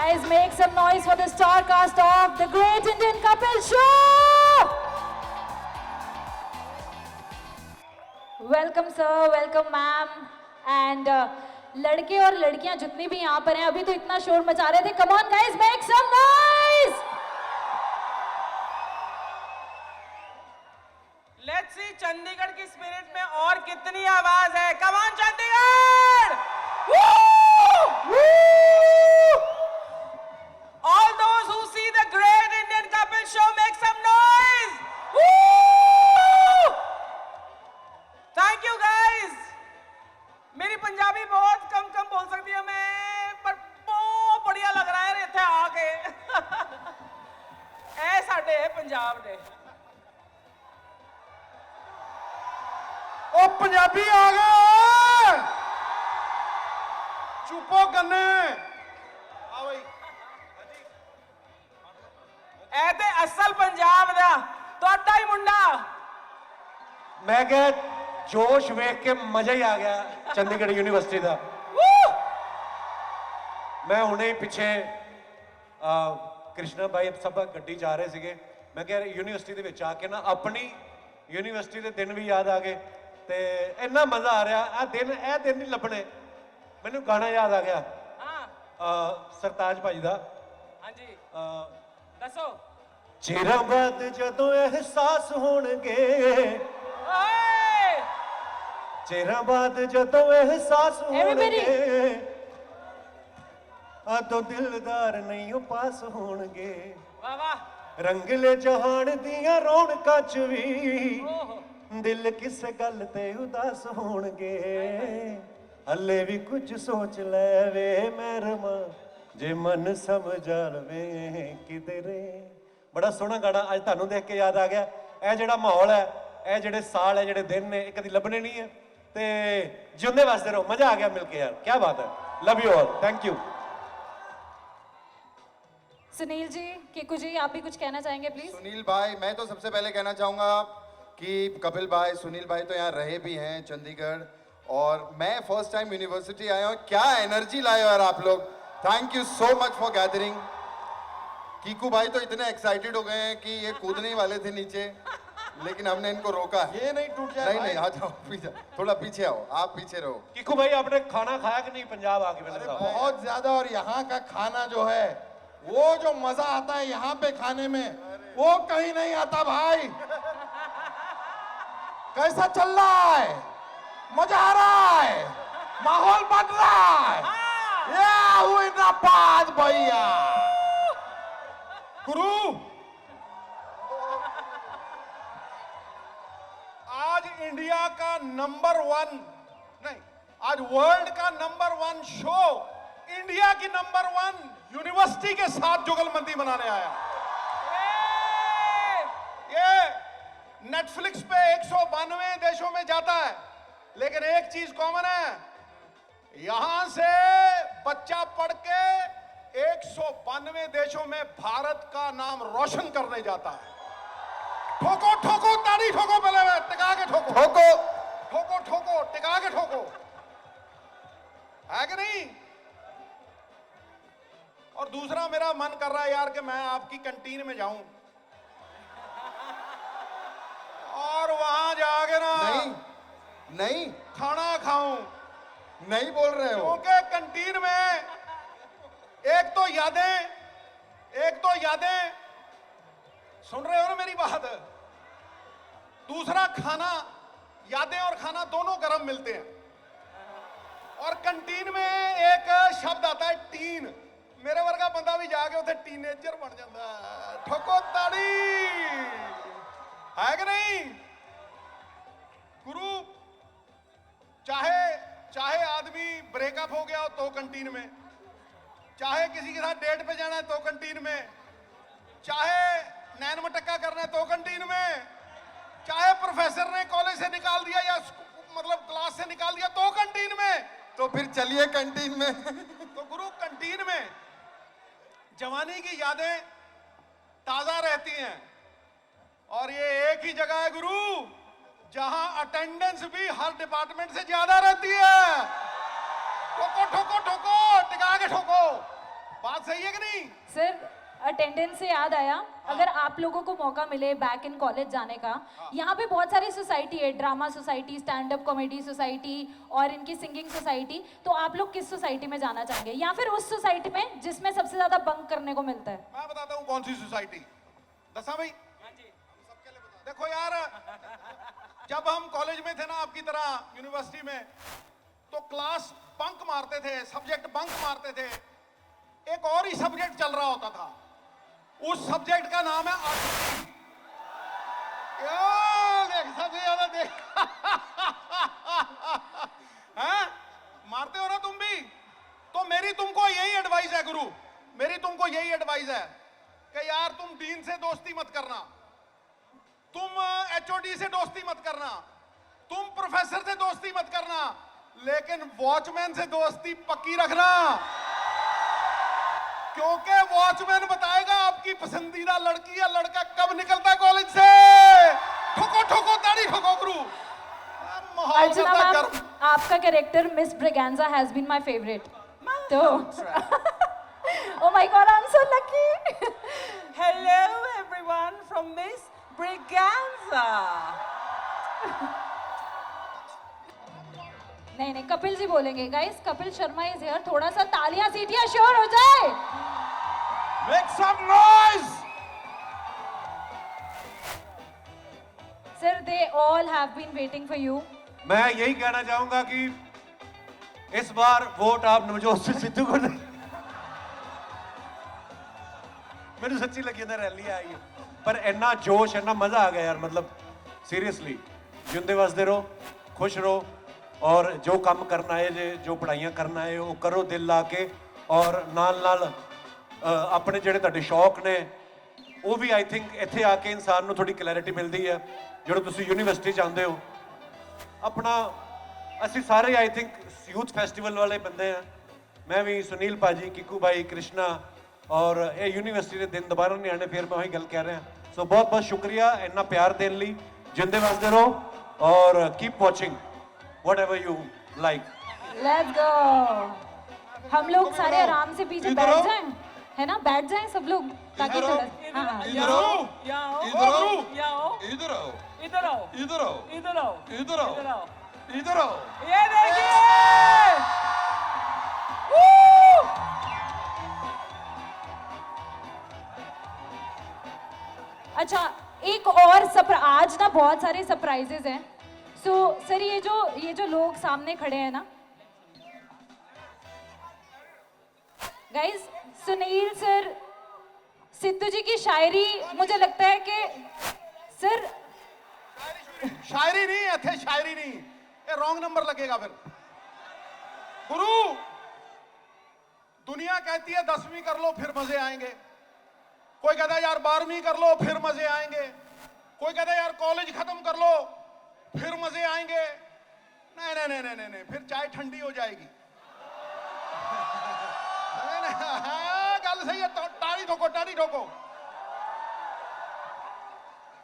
Guys, make some noise for the star cast of the Great Indian Couple Show! Welcome sir, welcome ma'am. And लड़के और लड़कियां जितनी भी यहाँ पर हैं अभी तो इतना शोर मचा रहे थे. Come on guys, make some noise! Let's see Chandigarh की स्पिरिट में और कितनी आवाज है. Come on Chandigarh! Woo! Woo! All those who see the Great Indian Couple Show, make some noise! Woo! Thank you guys. मेरी पंजाबी बहुत कम बोल सकती है मैं, पर बहुत बढ़िया लग रहा है इत्थे आके. ऐ साडे पंजाब दे. ओ पंजाबी आ गए. चुपो गन्ने आ बई. ऐ ते असल पंजाब दा ਤੁਹਾਡਾ ਹੀ ਮੁੰਡਾ. मैं क्या जोश वेख के मजा ही आ गया चंडीगढ़ यूनिवर्सिटी का. मैं हुणे ही पिछे कृष्णा भाई सब गड्डी जा रहे थे. मैं क्या यूनिवर्सिटी दे विच आके ना अपनी यूनिवर्सिटी के दिन भी याद आ गए ते इन्ना मजा आ रहा. ए दिन नहीं लभने. मैनू गाना याद आ गया सरताज भाई का. हाँ जी दसो. चिरां बाद जदों एहसास होणगे, चिरां बाद जदों एहसास होणगे, आदों दिलदार नहीं पास होणगे. वाह वाह. रंगले जहान दियां रौनकां च भी दिल किस गल ते उदास होणगे. हले भी कुछ सोच ले वे मैरमा, जे मन समझा लवे किधरे. बड़ा सोहना गाना अज तुहानू देख के याद आ गया. ए जिहड़ा माहौल है, ए जिहड़े साल है, जिहड़े दिन ने, कदी लभने नहीं है. ते जिंदे वास्ते रहो. मजा आ गया मिलके यार. क्या बात है. Love you all. Thank you. Sunil ji, Keku ji, आप भी कुछ कहना चाहेंगे प्लीज? सुनील भाई, मैं तो सबसे पहले कहना चाहूँगा कि कपिल भाई, सुनील भाई तो यहाँ रहे भी हैं चंडीगढ़, और मैं फर्स्ट टाइम यूनिवर्सिटी आया हूँ. क्या एनर्जी लाए हो यार आप लोग. Thank you so much for gathering. Kiku भाई तो इतने एक्साइटेड हो गए हैं कि ये कूदने ही वाले थे नीचे, लेकिन हमने इनको रोका. ये नहीं टूट जाए. नहीं नहीं, आ जाओ पीछे, थोड़ा पीछे आओ. आप पीछे रहो. कीकू भाई, आपने खाना खाया कि नहीं पंजाब आके? मैंने कहा बहुत ज्यादा. और यहाँ का खाना जो है, वो जो मजा आता है यहाँ पे खाने में, वो कहीं नहीं आता भाई. कैसा चल रहा है? मजा आ रहा है? माहौल बन रहा है? जिंदाबाद भैया. गुरु, आज इंडिया का नंबर 1 नहीं, आज वर्ल्ड का नंबर 1 शो इंडिया की नंबर 1 यूनिवर्सिटी के साथ जुगलबंदी बनाने आया. ये नेटफ्लिक्स पे 192 देशों में जाता है, लेकिन एक चीज कॉमन है. यहां से बच्चा पढ़ के 192 देशों में भारत का नाम रोशन करने जाता है. ठोको ठोको ताली ठोको. पहले टिका के ठोको. ठोको ठोको ठोको टिका के ठोको. है कि नहीं? और दूसरा, मेरा मन कर रहा है यार कि मैं आपकी कैंटीन में जाऊं और वहां जाके ना नहीं नहीं खाना खाऊं. नहीं बोल रहे हो. क्योंकि कैंटीन में एक तो यादें, सुन रहे हो ना मेरी बात? दूसरा, खाना, यादें और खाना दोनों गर्म मिलते हैं. और कैंटीन में एक शब्द आता है टीन. मेरे वर्गा बंदा भी जाके उसे टीनेजर बन जाता है. ठोको ताड़ी. है कि नहीं गुरु? चाहे आदमी ब्रेकअप हो गया हो तो कैंटीन में, चाहे किसी के साथ डेट पे जाना है तो कैंटीन में, चाहे नैन मटक्का करना है तो कैंटीन में, चाहे प्रोफेसर ने कॉलेज से निकाल दिया या मतलब क्लास से निकाल दिया तो कैंटीन में. तो फिर चलिए कैंटीन में. तो गुरु, कैंटीन में जवानी की यादें ताजा रहती हैं. और ये एक ही जगह है गुरु जहां अटेंडेंस भी हर डिपार्टमेंट से ज्यादा रहती है. ठोको ठोको ठोको टिका के ठोको. बात बात सही है कि नहीं? सर अटेंडेंस से याद आया, अगर आप लोगों को मौका मिले बैक इन कॉलेज जाने का, यहाँ पे बहुत सारी सोसाइटी है, drama society, stand up comedy society और इनकी सिंगिंग सोसाइटी, तो आप लोग किस सोसाइटी में जाना चाहेंगे, या फिर उस सोसाइटी में जिसमें सबसे ज्यादा बंक करने को मिलता है? मैं बताता हूँ कौन सी सोसाइटी। दसा भाई, देखो यार, जब हम कॉलेज में थे ना, आपकी तरह यूनिवर्सिटी में, तो क्लास बंक मारते थे, सब्जेक्ट बंक मारते थे, एक और ही सब्जेक्ट चल रहा होता था, उस सब्जेक्ट का नाम है आर्ट। देख सबसे ज्यादा देख हैं? मारते हो ना तुम भी। तो मेरी तुमको यही एडवाइस है गुरु, मेरी तुमको यही एडवाइस है कि यार तुम डीन से दोस्ती मत करना, तुम एचओडी से दोस्ती मत करना, तुम प्रोफेसर से दोस्ती मत करना, लेकिन वॉचमैन से दोस्ती पक्की रखना, क्योंकि वॉचमैन बताएगा आपकी पसंदीदा लड़की या लड़का कब निकलता है कॉलेज से। ठोको ठोको ताड़ी ठोको गुरु। माहौल अर्चना करता मैम, गर्म। आपका character Miss Braganza has been my favourite. तो oh my god, I am so lucky. Hello everyone from Miss Briganza. नहीं नहीं, कपिल जी बोलेंगे। Guys, Kapil Sharma is here, थोड़ा सा तालियां सीटियां श्योर हो जाए। Make some noise. Sir, they all have been waiting for you. मैं यही कहना चाहूंगा कि इस बार वोट आप नवजोत सिंह सिद्धू को नहीं, ਮੈਨੂੰ ਸੱਚੀ ਲੱਗੀ ਨਾ ਰੈਲੀ ਆਈ ਹੈ, ਪਰ ਇੰਨਾ ਜੋਸ਼, ਇੰਨਾ ਮਜ਼ਾ ਆ ਗਿਆ ਯਾਰ, ਮਤਲਬ ਸੀਰੀਅਸਲੀ ਜਿੰਦੇ ਵਸਦੇ ਰਹੋ, ਖੁਸ਼ ਰਹੋ, ਔਰ ਜੋ ਕੰਮ ਕਰਨ ਆਏ ਜੇ, ਜੋ ਪੜ੍ਹਾਈਆਂ ਕਰਨ ਆਏ ਉਹ ਕਰੋ ਦਿਲ ਲਾ ਕੇ, ਔਰ ਨਾਲ ਨਾਲ ਆਪਣੇ ਜਿਹੜੇ ਤੁਹਾਡੇ ਸ਼ੌਕ ਨੇ ਉਹ ਵੀ ਆਈ ਥਿੰਕ ਇੱਥੇ ਆ ਕੇ ਇਨਸਾਨ ਨੂੰ ਥੋੜੀ ਕਲੈਰਿਟੀ ਮਿਲਦੀ ਹੈ। ਜਦੋਂ ਤੁਸੀਂ ਯੂਨੀਵਰਸਿਟੀ ਜਾਂਦੇ ਹੋ, ਆਪਣਾ ਅਸੀਂ ਸਾਰੇ ਆਈ ਥਿੰਕ ਯੂਥ ਫੈਸਟੀਵਲ ਵਾਲੇ ਬੰਦੇ ਆ, ਮੈਂ ਵੀ, ਸੁਨੀਲ ਭਾਜੀ, ਕਿਕੂ ਭਾਈ, ਕ੍ਰਿਸ਼ਨਾ, ਔਰ ਇਹ ਯੂਨੀਵਰਸਿਟੀ ਦੇ ਦਿਨ ਦੁਬਾਰਾ ਨਹੀਂ ਆਣੇ, ਫਿਰ ਮੈਂ ਉਹੀ ਗੱਲ ਕਹਿ ਰਿਹਾ। ਸੋ ਬਹੁਤ ਬਹੁਤ ਸ਼ੁਕਰੀਆ ਇੰਨਾ ਪਿਆਰ ਦੇਣ ਲਈ, ਜਿੰਦੇ ਵਸਦੇ ਰਹੋ ਔਰ keep watching whatever you like. Let's go. हम लोग सारे आराम से पीछे इधर बैठ आओ। जाएं, है ना, बैठ जाएं सब लोग, ताकि इधर आओ। थोड़ा हाँ इधर आओ, Yao. इधर आओ, Yao. इधर आओ, इधर आओ. इधर आओ, इधर आओ. इधर आओ, इधर आओ. इधर आओ। ये देखिए. Woo! अच्छा, एक और आज ना बहुत सारे सरप्राइजेस हैं। सो सर, ये जो लोग सामने खड़े हैं ना, गाइस, सुनील सर, सिद्धू जी की शायरी, मुझे लगता है कि सर शायरी नहीं है थे, शायरी नहीं, ये रॉन्ग नंबर लगेगा फिर। गुरु, दुनिया कहती है 10वीं कर लो फिर मजे आएंगे, कोई कहता है यार 12वीं कर लो फिर मजे आएंगे, कोई कहता है यार कॉलेज खत्म कर लो फिर मजे आएंगे। नहीं नहीं नहीं नहीं नहीं, फिर चाय ठंडी हो जाएगी। हाँ, गल सही है, तो टाड़ी ठोको, टाड़ी ठोको।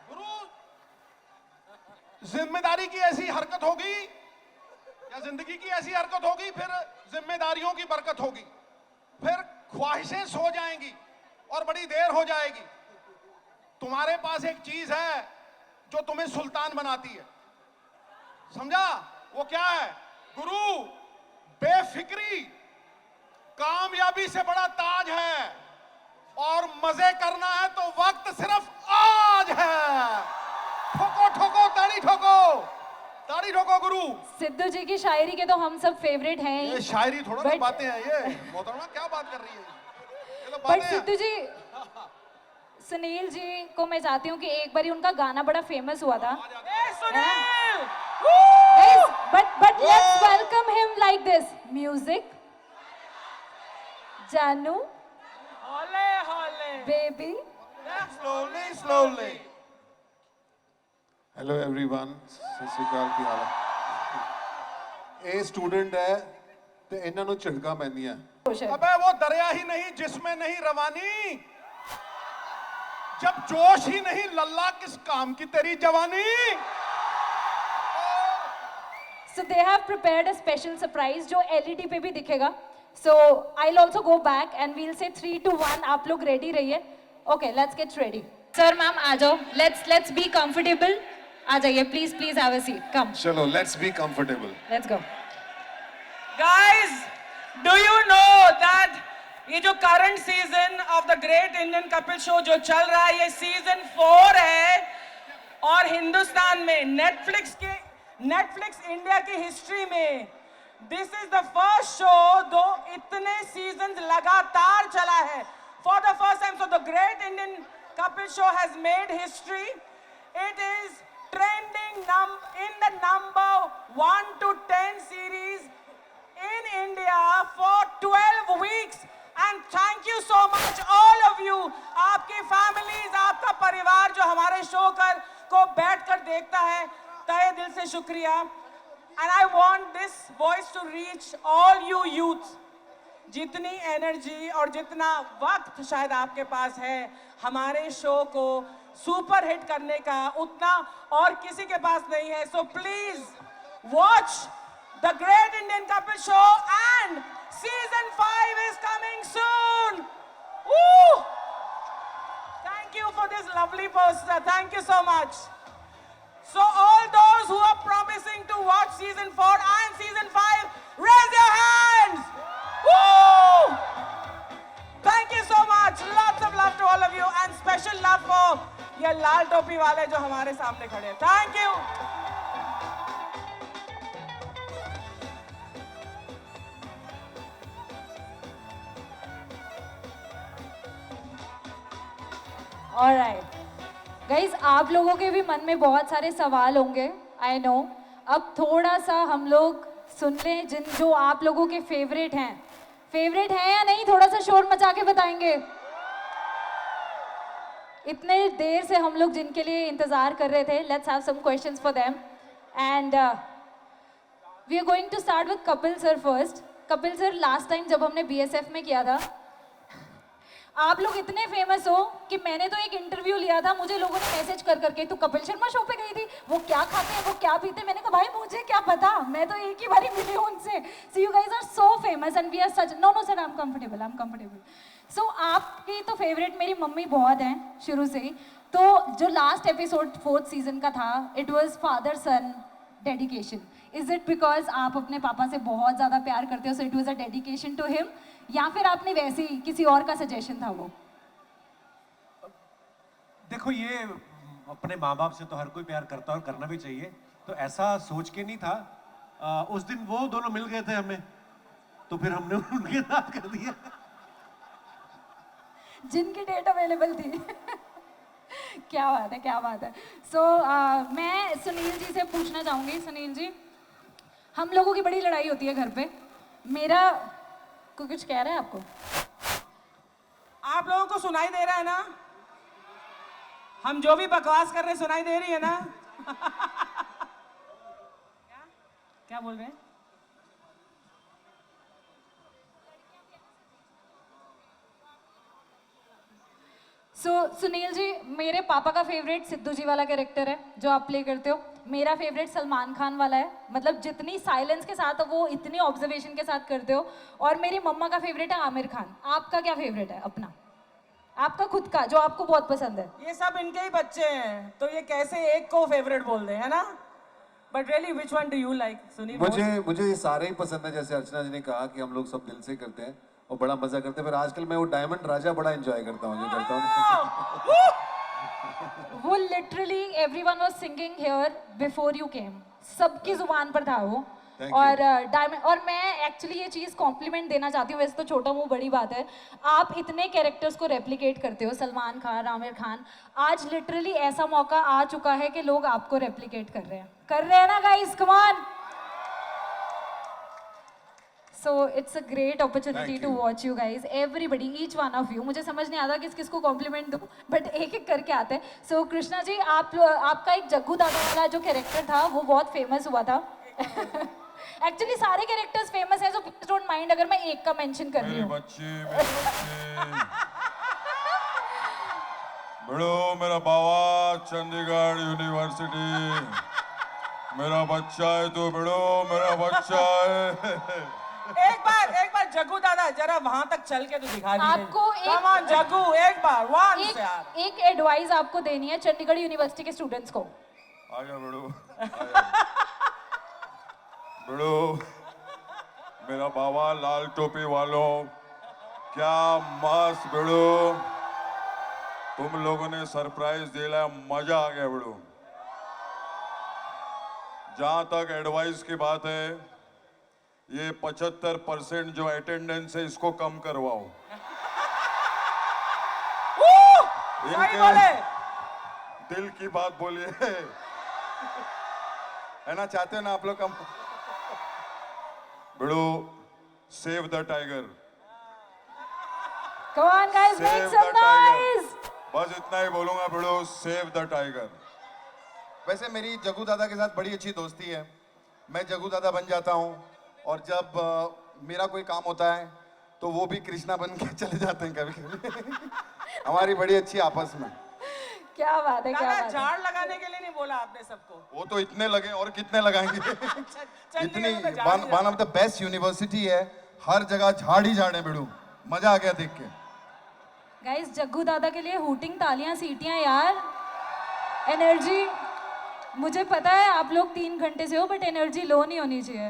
गुरु, जिम्मेदारी की ऐसी हरकत होगी या जिंदगी की ऐसी हरकत होगी, फिर जिम्मेदारियों की बरकत होगी, फिर ख्वाहिशें सो जाएंगी और बड़ी देर हो जाएगी। तुम्हारे पास एक चीज है जो तुम्हें सुल्तान बनाती है, समझा? वो क्या है गुरु? बेफिक्री कामयाबी से बड़ा ताज है, और मजे करना है तो वक्त सिर्फ आज है। ठोको ठोको ताड़ी ठोको, ताड़ी ठोको गुरु। सिद्धू जी की शायरी के तो हम सब फेवरेट हैं ही। ये शायरी थोड़ा ना But- बातें हैं, ये मोहतरमा क्या बात कर रही है, ये तो बट बातें हैं। सिद्धू जी, सुनील जी को मैं चाहती हूँ कि एक बार उनका गाना बड़ा फेमस हुआ था। Hey, Sunil. Guys, but let's welcome him like this. Music. Janu, Hole, hole. baby. Slowly, slowly. Hello everyone, ਸਤਿ ਸ਼੍ਰੀ ਅਕਾਲ, ਕੀ ਹਾਲ ਹੈ? ਇਹ ਸਟੂਡੈਂਟ ਹੈ ਤੇ ਇਹਨਾਂ ਨੂੰ ਝਿੜਕਾਂ ਪੈਂਦੀਆਂ। खुश है। अबे वो दरिया ही नहीं जिसमें नहीं रवानी, जब जोश ही नहीं लल्ला किस काम की तेरी जवानी। So they have prepared a special surprise जो LED पे भी दिखेगा। So I'll also go back and we'll say 3, 2, 1. आप लोग ready रहिए. Okay, let's get ready. Sir, ma'am, आ जाओ. Let's be comfortable. आ जाइए, please have a seat. Come. चलो, let's be comfortable. Let's go. Guys, do you know that ये जो current season of the great Indian Kapil show जो चल रहा है, ये सीजन 4 है और हिंदुस्तान में नेटफ्लिक्स इंडिया की हिस्ट्री में this is the first show दो इतने सीजन्स लगातार चला है. For the first time, so the great Indian Kapil show has made history. It is trending in the number 1 to 10 series in India for 12 weeks. And thank you so much all of you. आपकी families, आपका परिवार जो हमारे show को बैठकर देखता है, तहे दिल से शुक्रिया. And I want this voice to reach all you youth. जितनी एनर्जी और जितना वक्त शायद आपके पास है हमारे शो को सुपर हिट करने का, उतना और किसी के पास नहीं है. So please watch the great Indian Kapil show and season 5 is coming soon. Thank you for this lovely poster. Thank you so much. So all those who are promising to watch season 4 and season 5, raise your hands. Woo! Thank you so much. Lots of love to all of you and special love for ये लाल टोपी वाले जो हमारे सामने खड़े हैं. Thank you. Alright. Guys, आप लोगों के भी मन में बहुत सारे सवाल होंगे, I know. अब थोड़ा सा हम लोग सुन लें जो आप लोगों के फेवरेट हैं. फेवरेट हैं या नहीं, थोड़ा सा शोर मचा के बताएंगे. इतने देर से हम लोग जिनके लिए इंतजार कर रहे थे, let's have some questions for them. And we are going to start with Kapil sir first. Kapil sir, last time जब हमने बीएसएफ में किया था, आप लोग इतने फेमस हो कि मैंने तो एक इंटरव्यू लिया था, मुझे लोगों ने मैसेज कर करके, तू कपिल शर्मा शो पे गई थी, वो क्या खाते हैं, वो क्या पीते हैं. मैंने कहा भाई मुझे क्या पता, मैं तो एक ही बारी मिली हूँ उनसे. So you guys are so famous and we are such. No sir, I am comfortable. So आपकी तो फेवरेट मेरी मम्मी बहुत हैं शुरू से ही. तो जो लास्ट एपिसोड 4th सीजन का था, it was father son dedication. Is it because आप अपने पापा से बहुत ज़्यादा प्यार करते हो, so it was a dedication to him, या फिर आपने वैसे ही किसी और का सजेशन था वो? देखो, ये अपने माँ बाप से तो हर कोई प्यार करता है और करना भी चाहिए, तो ऐसा सोच के नहीं था. उस दिन वो दोनों मिल गए थे हमें, तो फिर हमने उनके साथ कर दिया जिनकी डेट अवेलेबल थी. क्या बात है. सो मैं सुनील जी से पूछना चाहूँगी. सुनील जी, हम लोगों की बड़ी लड़ाई होती है घर पे. मेरा को कुछ कह रहा है आपको? आप लोगों को सुनाई दे रहा है ना? हम जो भी बकवास कर रहे हैं सुनाई दे रही है ना? क्या बोल रहे हैं? सो सुनील जी, मेरे पापा का फेवरेट सिद्धू जी वाला कैरेक्टर है जो आप प्ले करते हो. मेरा फेवरेट सलमान खान वाला है. मतलब जितनी साइलेंस के साथ वो इतनी ऑब्जर्वेशन के साथ करते हो. और मेरी मम्मा का फेवरेट है आमिर खान. आपका क्या फेवरेट है अपना, आपका खुद का जो आपको बहुत पसंद है? ये सब इनके ही बच्चे हैं, तो ये कैसे एक को फेवरेट बोल दे, है ना? But really which one do you like Sunil? मुझे ये सारे ही पसंद है. जैसे अर्चना जी ने कहा कि हम लोग सब दिल से करते हैं और बड़ा मजा करते हैं. फिर आजकल मैं वो डायमंड राजा बड़ा एंजॉय करता हूँ. वो literally everyone was singing here before you came. सबकी जुबान पर था वो. और डायमंड. और मैं एक्चुअली ये चीज़ कॉम्प्लीमेंट देना चाहती हूँ. वैसे तो छोटा मुंह बड़ी बात है, आप इतने कैरेक्टर्स को रेप्लिकेट करते हो, सलमान खान, आमिर खान. आज लिटरली ऐसा मौका आ चुका है कि लोग आपको रेप्लिकेट कर रहे हैं ना guys, come on. So it's a great opportunity to watch you guys, everybody, each one of you. मुझे समझ नहीं आता किस किस को कॉम्प्लीमेंट दूँ, बट एक एक करके आते हैं. सो कृष्णा जी, आपका एक जग्गू दादा वाला जो कैरेक्टर था वो बहुत फेमस हुआ था. एक्चुअली सारे कैरेक्टर्स फेमस हैं, सो प्लीज डोंट माइंड अगर मैं एक का मेंशन कर रही हूँ. बड़ो मेरा बाबा चंडीगढ़ यूनिवर्सिटी, मेरा बच्चा है तो बड़ो मेरा बच्चा है. एक बार जग्गू दादा जरा वहां तक चल के तो दिखा दीजिए। आपको एक- कम ऑन जग्गू, एक बार वंस यार। एक एडवाइस आपको देनी है चंडीगढ़ यूनिवर्सिटी के स्टूडेंट्स को। आजा बड़ू बड़ू, मेरा बाबा लाल टोपी वालों, क्या मस्त बड़ू, तुम लोगों ने सरप्राइज दिला, मजा आ गया बड़ू। जहां तक एडवाइस की बात है, ये 75% जो अटेंडेंस है इसको कम करवाओ। सही बोले। दिल की बात बोलिए, है ना, चाहते हो ना आप लोग कम? बड़ू, save the tiger, Come on guys, make save some the tiger. noise. बस इतना ही बोलूंगा बड़ू, सेव द टाइगर। वैसे मेरी जग्गू दादा के साथ बड़ी अच्छी दोस्ती है। मैं जग्गू दादा बन जाता हूँ और जब मेरा कोई काम होता है तो वो भी कृष्णा बन के चले जाते हैं कभी कभी। हमारी बड़ी अच्छी आपस में। क्या बात है, क्या दादा बात है। झाड़ लगाने के लिए नहीं बोला आपने सबको। वो तो इतने लगे और कितने लगाएंगे। चंडीगढ़ इतनी में तो झाड़ ही one of the best university है, हर जगह झाड़ ही झाड़ है बिड़ू। मजा आ गया देख के। गाइस जग्गू दादा के लिए हूटिंग तालियां सीटियां यार। एनर्जी, मुझे पता है आप लोग 3 घंटे से हो, बट एनर्जी लो नहीं होनी चाहिए।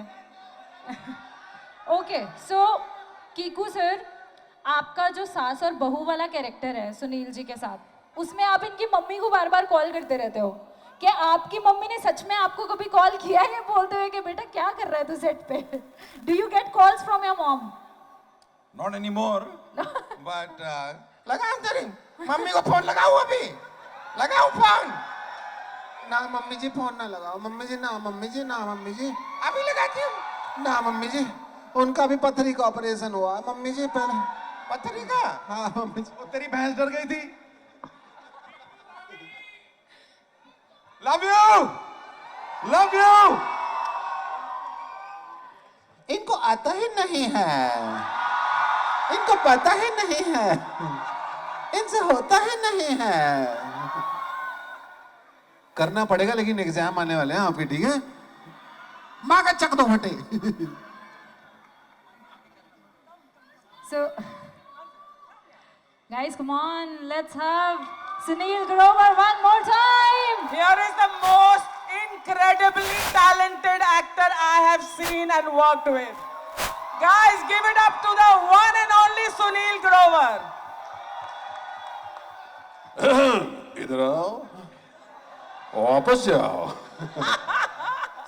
ओके, सो कीकू सर, आपका जो सास और बहू वाला कैरेक्टर है सुनील जी के साथ, उसमें आप इनकी मम्मी को बार बार कॉल करते रहते हो। क्या आपकी मम्मी ने सच में आपको कभी कॉल किया है बोलते हुए कि बेटा क्या कर रहा है तू सेट पे? Do you get calls from your mom? Not any more, but लगाओ तेरी मम्मी को फोन लगाओ, अभी लगाओ फोन। ना मम्मी जी फोन ना लगाओ, मम्मी जी ना, मम्मी जी ना, मम्मी जी अभी लगाती हूँ ना, मम्मी जी उनका भी पथरी का ऑपरेशन हुआ, मम्मी जी पहले पथरी का। हाँ मम्मी जी, तेरी भैंस डर गई थी। Love you, love you. इनको आता ही नहीं है, इनको पता ही नहीं है, इनसे होता ही नहीं है। करना पड़ेगा, लेकिन एग्जाम आने वाले हैं आपके, ठीक है? माँ का चक दो फटे। So, guys, come on, let's have Sunil Grover one more time. Here is the most incredibly talented actor I have seen and worked with. Guys, give it up to the one and only Sunil Grover. इधर आओ, वापस जाओ।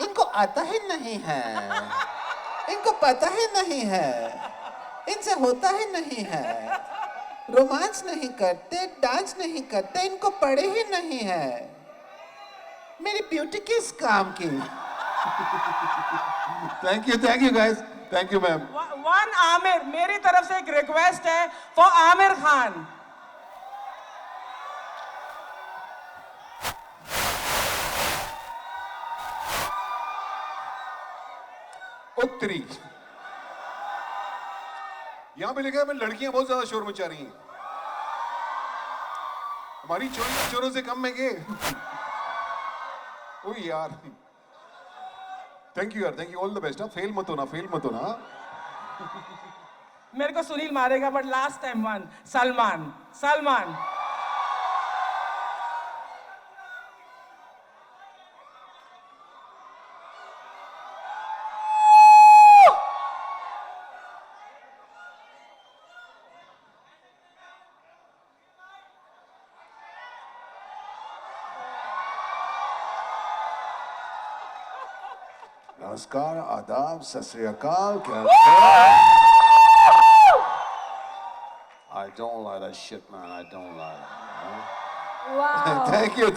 इनको आता ही नहीं है, इनको पता ही नहीं है, इनसे होता ही नहीं है, रोमांस नहीं करते, डांस नहीं करते, इनको पड़े ही नहीं है। मेरी ब्यूटी किस काम की? Thank you guys, thank you ma'am. One Aamir, मेरी तरफ से एक रिक्वेस्ट है फॉर आमिर खान। उत्तरी, यहां पे लिखा है लड़कियां बहुत ज्यादा शोर मचा रही हैं। हमारी चोरियां चोरों से कम है के? ओ यार, थैंक यू यार, thank you, all the best. Fail मत होना, फेल मत होना। मेरे को सुनील मारेगा, but last time one Salman. नमस्कार, आदाब, सत श्री अकाल। I don't like that shit, man. I don't like it. Wow. Thank you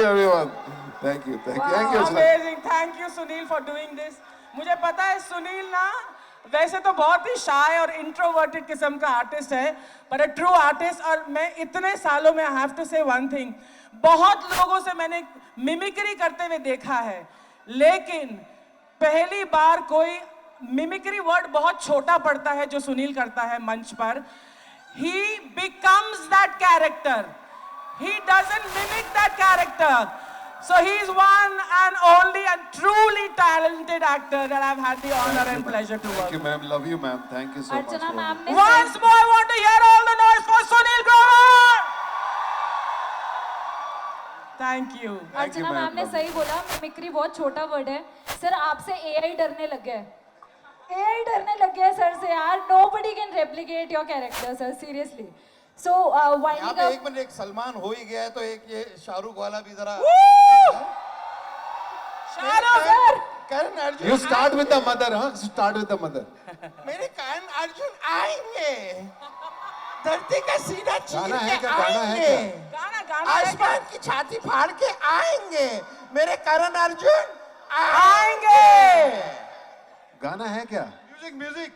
everyone. Thank you. Amazing, thank you Sunil for doing this. मुझे पता है सुनील ना वैसे तो बहुत ही शाय और इंट्रोवर्टेड किस्म का आर्टिस्ट है, पर अ ट्रू आर्टिस्ट। और मैं इतने सालों में आई हैव टू से वन थिंग, बहुत लोगों से मैंने मिमिक्री करते हुए देखा है, लेकिन पहली बार कोई मिमिक्री वर्ड बहुत छोटा पड़ता है जो सुनील करता है मंच पर। He becomes that character. He doesn't mimic that character. So he's one and only and truly talented actor that I've had the honor and pleasure to work Thank you, with. ma'am. Love you, ma'am. Thank you so much. Archana for- ma'am ने Once more, I want to hear all the noise for Sunil Grover. Thank you. Thank you, Archana ma'am. Ma'am ने Love सही बोला, mimicry बहुत छोटा word है sir. आपसे AI डरने लग गया है, एआई डरने लग गया है सर से यार। Nobody can replicate your character sir, seriously. So यहाँ वाइंडिंग पे एक अप, मिनट, एक सलमान हो ही गया है तो एक ये शाहरुख वाला भी जरा Shahrukh. Sir Karan Arjun You start with the mother, huh? Start with the mother. मेरे करण अर्जुन आएंगे, धरती का सीना चीर गाना है के क्या? गाना है आएंगे, क्या? गाना आसमान की छाती फाड़ के आएंगे, मेरे करण अर्जुन आएंगे। गाना है क्या? Music music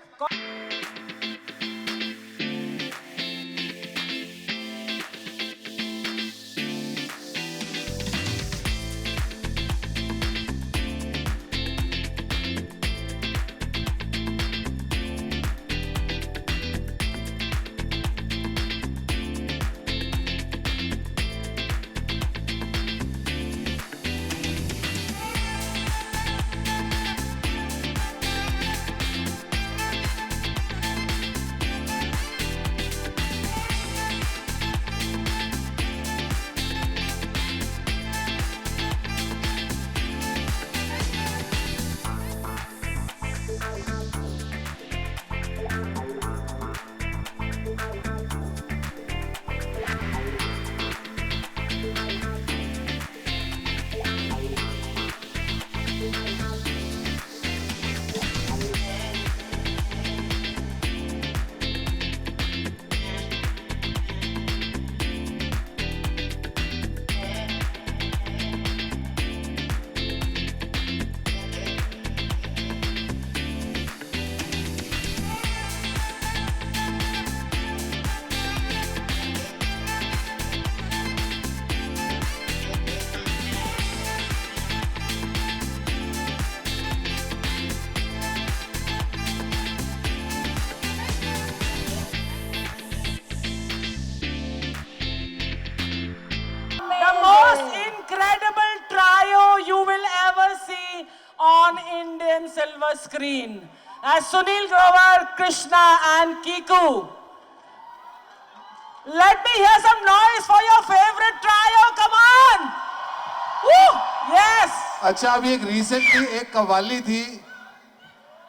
The most incredible trio you will ever see on Indian silver screen. As Sunil Grover, Krishna and Kiku. Let me hear some noise for your favorite trio. Come on. Woo! Yes. अच्छा, अभी एक recently एक कव्वाली थी,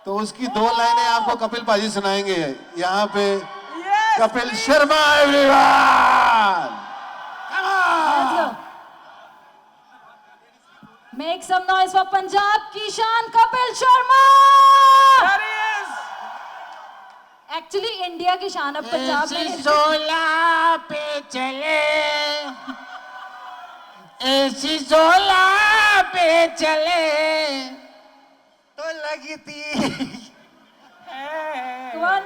तो उसकी 2 लाइनें आपको कपिल पाजी सुनाएंगे यहाँ पे। Yes. Kapil Sharma everyone. let's go. Make some noise for Punjab की शान Kapil Sharma. There he is. Actually India की शान अब पंजाब में है। 16 पे चले, ऐसी 16 पे चले तो लगी थी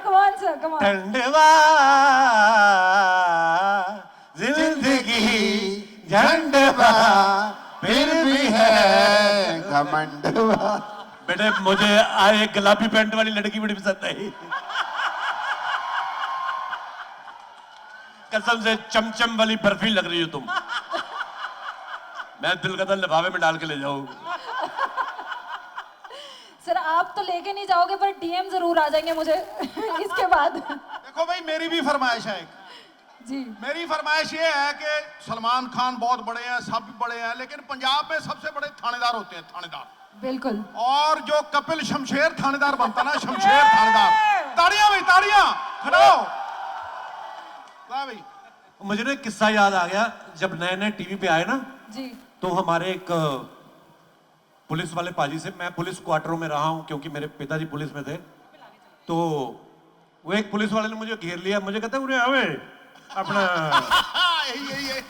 Come on sir, come on. ठंडवा जिंदगी झंडवा फिर भी है घमंडवा। बेटे मुझे एक गुलाबी पैंट वाली लड़की बड़ी पसंद आई। कसम से चमचम वाली बर्फी लग रही हो तुम। मैं दिल का लिफाफे में डाल के ले जाऊं। सर आप तो लेके नहीं जाओगे पर डीएम जरूर आ जाएंगे मुझे इसके बाद। देखो भाई, मेरी भी फरमाइश है एक। जी मेरी फरमाइश ये है कि सलमान खान बहुत बड़े हैं, सब भी बड़े हैं, लेकिन पंजाब में सबसे बड़े थानेदार होते हैं, थानेदार। बिल्कुल। और जो कपिल शमशेर थानेदार बनता ना, शमशेर थानेदार। ताड़ियां भाई, ताड़ियां खड़ाओ। वाह भाई। मुझे ना एक किस्सा याद आ गया, जब नए नए टीवी पे आए ना, जी तो हमारे एक पुलिस वाले पाजी से, मैं पुलिस क्वार्टरों में रहा हूं क्योंकि मेरे पिताजी पुलिस में थे, तो वो एक पुलिस वाले ने मुझे घेर लिया। मुझे कहता है उरे आवे अपना यही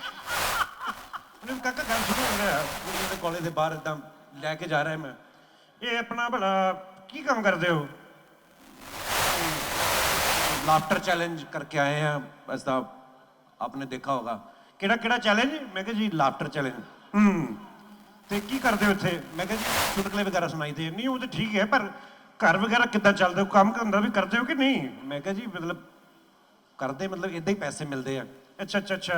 ਉਹਨੇ ਕਾਕਾ ਗੱਲ ਸੁਣੋ ਮੇਰੇ ਕਾਲਜ ਦੇ ਬਾਹਰ ਇਦਾਂ ਲੈ ਕੇ ਜਾ ਰਿਹਾ ਮੈਂ, ਇਹ ਆਪਣਾ ਭਲਾ ਕੀ ਕੰਮ ਕਰਦੇ ਹੋ? ਲਾਫਟਰ ਚੈलेंज करके आए हैं, ऐसा आपने देखा होगा। ਕਿਹੜਾ ਕਿਹੜਾ ਚੈलेंज? ਮੈਂ ਕਿਹਾ ਜੀ ਲਾਫਟਰ ਚੈलेंज। ਤੇ ਕੀ ਕਰਦੇ ਹੋ ਇੱਥੇ? ਮੈਂ ਕਿਹਾ ਜੀ ਚੁਟਕਲੇ ਵਗੈਰਾ ਸੁਣਾਈਦੇ। ਨਹੀਂ ਉਹ ਤਾਂ ਠੀਕ ਹੈ, ਪਰ ਘਰ ਵਗੈਰਾ ਕਿੱਦਾਂ ਚੱਲਦਾ? ਉਹ ਕੰਮ ਧੰਦਾ ਵੀ ਕਰਦੇ ਹੋ ਕਿ ਨਹੀਂ? ਮੈਂ ਕਿਹਾ ਜੀ ਮਤਲਬ ਕਰਦੇ, ਮਤਲਬ ਇਦਾਂ ਹੀ ਪੈਸੇ ਮਿਲਦੇ ਆ। ਅੱਛਾ ਅੱਛਾ ਅੱਛਾ,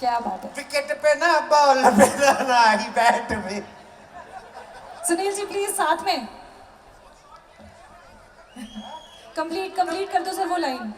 क्या बात है। विकेट पे ना बॉल पे ना ही बैट में। सुनील जी प्लीज साथ में कंप्लीट कर दो सर वो लाइन।